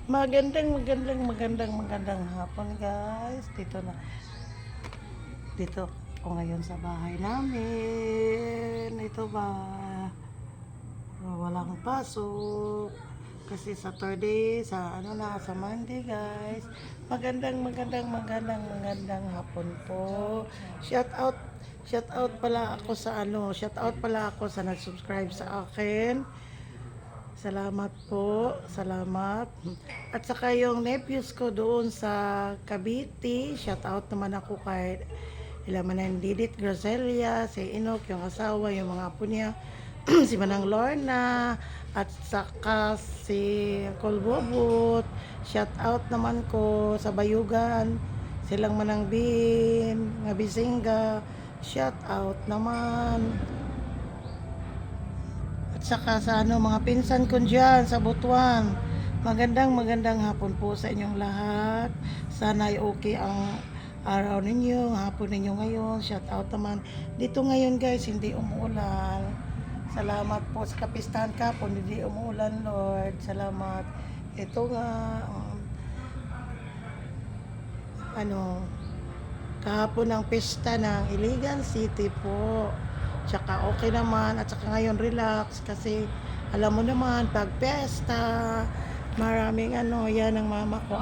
Magandang hapon guys. Dito ako ngayon sa bahay namin. Ito ba? Walang pasok. Kasi Saturday, sa Monday guys. Magandang hapon po. Shout out, shout out pala ako sa nag-subscribe sa akin. Salamat po, salamat. At saka yung nephews ko doon sa Cavite, shout out naman ako kay Ilamanan Didit Gracelia, si Inok, yung asawa, yung mga apo niya, si Manang Lorna, at saka si Kolbobot. Shout out naman ko sa Bayugan, silang Manang Bin, nga Bisinga, shout out naman. At saka sa mga pinsan ko dyan sa Butuan. Magandang hapon po sa inyong lahat. Sana ay okay ang araw ninyo, hapon ninyo ngayon. Shout out naman. Dito ngayon guys, hindi umuulan. Salamat po sa kapistahan kapon, hindi umuulan Lord. Salamat. Ito nga, kahapon ang pista ng Iligan City po. Tsaka okay naman, at saka ngayon relax kasi alam mo naman pag pesta maraming yan ang mama ko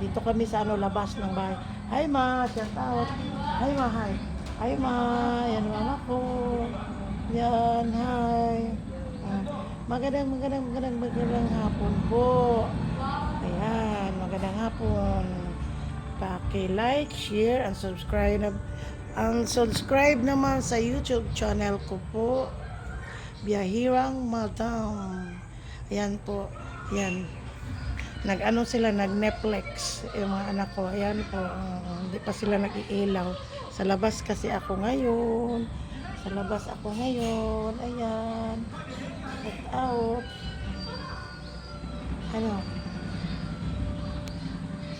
dito kami sa labas ng bahay. Hi ma, shout out. Hi ma, hi. Hi ma, yan mama ko. Yan, hi. Magandang hapon po. Ayan, magandang hapon. Paki-like, share, and subscribe naman sa YouTube channel ko po, Biyahirang Madam. Ayan po, yan. Sila, nag-Netflix, yung mga anak ko. Ayan po, hindi pa sila nag-iilaw. Sa labas kasi ako ngayon. Ayan. Shout out.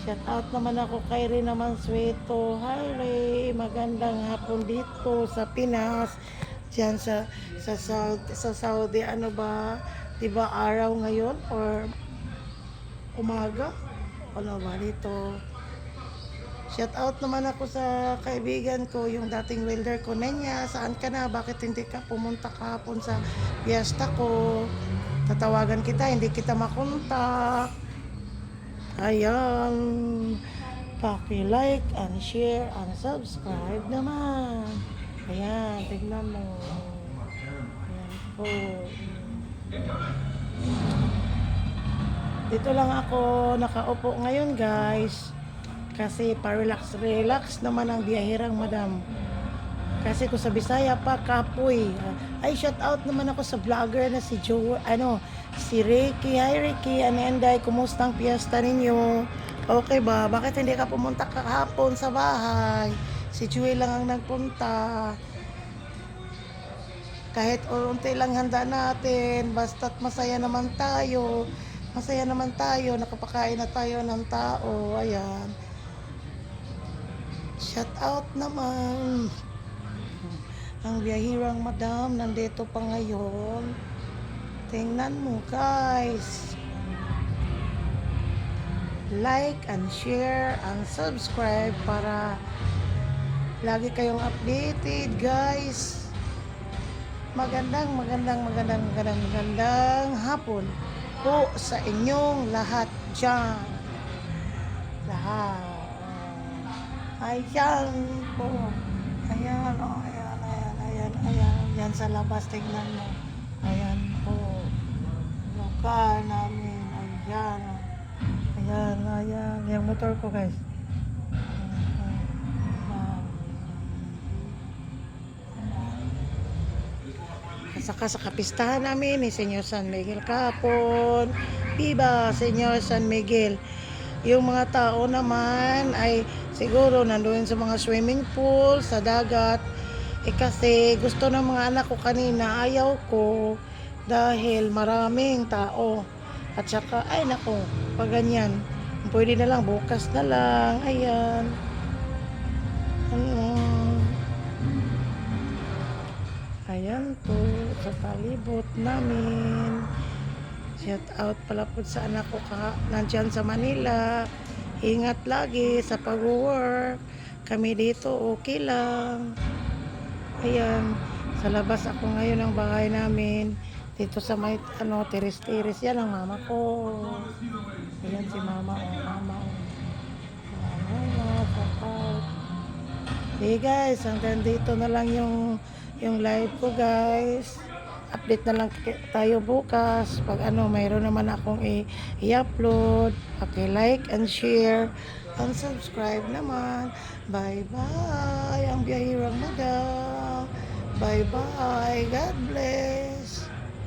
Shout out naman ako kay Rina Mansueto. Hi Ray, magandang hapon dito sa Pinas. Diyan sa Saudi, ba? 'Di ba araw ngayon or umaga? Ano ba dito? Shout out naman ako sa kaibigan ko, yung dating welder ko. Nenya, saan ka na? Bakit hindi ka pumunta kahapon sa piyesta ko? Tatawagan kita, hindi kita makontak. Ayan, paki-like and share and subscribe naman. Ayan, tignan mo. Ayan po. Dito lang ako nakaupo ngayon guys. Kasi pa-relax naman ang biyahirang madam. Kasi kung sa Bisaya pa, kapoy. Ay, shout out naman ako sa vlogger na si si Ricky. Hi Ricky, Anenday, kumusta ang piyesta ninyo? Okay ba? Bakit hindi ka pumunta kahapon sa bahay? Si Joey lang ang nagpunta. Kahit unti lang handa natin, basta't masaya naman tayo, nakapakain na tayo ng tao. Ayan. Shout out naman. Ang biyahirang madam nandito pa ngayon. Tingnan mo guys. Like and share and subscribe para lagi kayong updated guys. Magandang hapon po sa inyong lahat dyan. Lahat. Ayan po. Ayan. Yan sa labas, tingnan mo. Ayan po. Lugar namin. Ayan. Yung motor ko guys. Saka sa kapistahan namin ni Senyor San Miguel kahapon. Viva Senyor San Miguel. Yung mga tao naman ay siguro nandoon sa mga swimming pool, sa dagat. Kasi gusto ng mga anak ko kanina, ayaw ko dahil maraming tao. At saka, ay nako, pag ganyan, pwede na lang, bukas na lang. Ayan. Ayan po, sa palibot namin. Shout out pala po sa anak ko nandyan sa Manila. Ingat lagi sa pag-work. Kami dito okay lang. Ayan, sa labas ako ngayon ng bahay namin. Dito sa may tiris-tiris. Yan ang mama ko. Ayan si mama, mama. Mama, shout out. Hey guys, hanggang dito na lang yung live ko guys. Update na lang tayo bukas. Pag mayroon naman akong i-upload. Like and share and subscribe naman. Bye-bye. Ang biyahirang madam. Bye-bye. God bless.